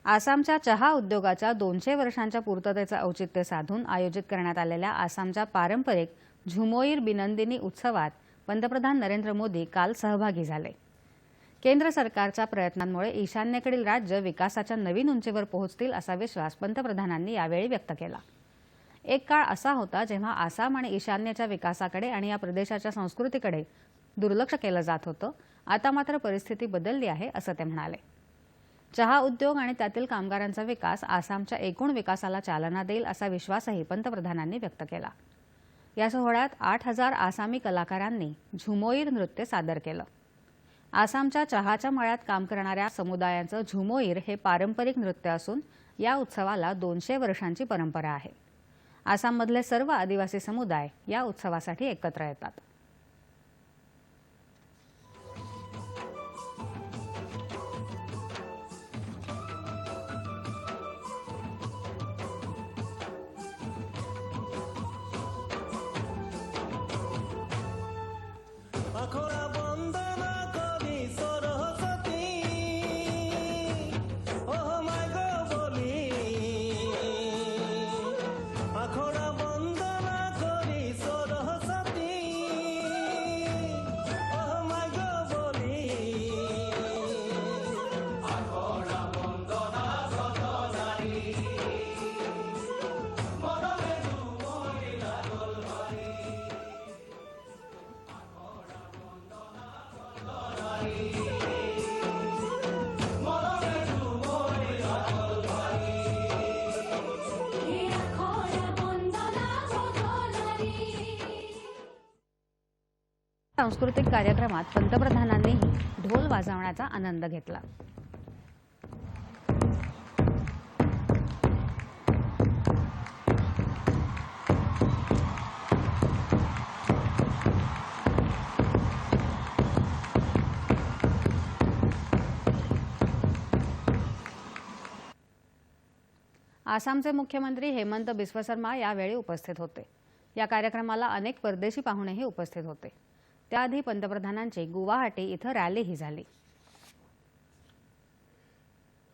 आसामच्या चहा उद्योगाच्या 200 वर्षांच्या पूर्ततेचं औचित्य साधून आयोजित करण्यात आलेल्या आसामच्या पारंपरिक झुमोईर बिनंदिनी उत्सवात पंतप्रधान नरेंद्र मोदी काल सहभागी झाले। केंद्र सरकारच्या प्रयत्नांमुळे ईशान्येकडील राज्य विकासाच्या नवीन उंचीवर पोहोचतील असा विश्वास पंतप्रधानांनी यावेळी व्यक्त केला। एक काळ असा होता जेव्हा आसाम आणि ईशान्येच्या विकासाकडे आणि या प्रदेशाच्या संस्कृतीकडे दुर्लक्ष केलं जात होतं। आता मात्र परिस्थिती बदलली आहे असं ते म्हणाले। चहा उद्योग आणि त्यातील कामगारांचा विकास आसामच्या एकूण विकासाला चालना देईल असा विश्वासही पंतप्रधानांनी व्यक्त केला। या सोहळ्यात 8000 आसामी कलाकारांनी झुमोईर नृत्य सादर केलं। आसामच्या चहाच्या मळ्यात काम करणाऱ्या समुदायांचं झुमोईर हे पारंपरिक नृत्य असून या उत्सवाला 200 वर्षांची परंपरा आहे। आसाममधले सर्व आदिवासी समुदाय या उत्सवासाठी एकत्र येतात। আখৰা বন্দনা কৰি সৰস্বতী মাগ বলি আখৰা বন্দনা কৰি সৰস্বতী মাগ বলি আখৰা বন্দনা সদনাৰী মনলে দুমৰি লাগল হৰি सांस्कृतिक कार्यक्रमात पंतप्रधानांनीही ढोल वाजवण्याचा आनंद घेतला। आसामचे मुख्यमंत्री हेमंत बिस्व शर्मा यावेळी उपस्थित होते। या कार्यक्रमाला अनेक परदेशी पाहुणेही उपस्थित होते। त्याआधी पंतप्रधानांची गुवाहाटी इथं रॅलीही झाली।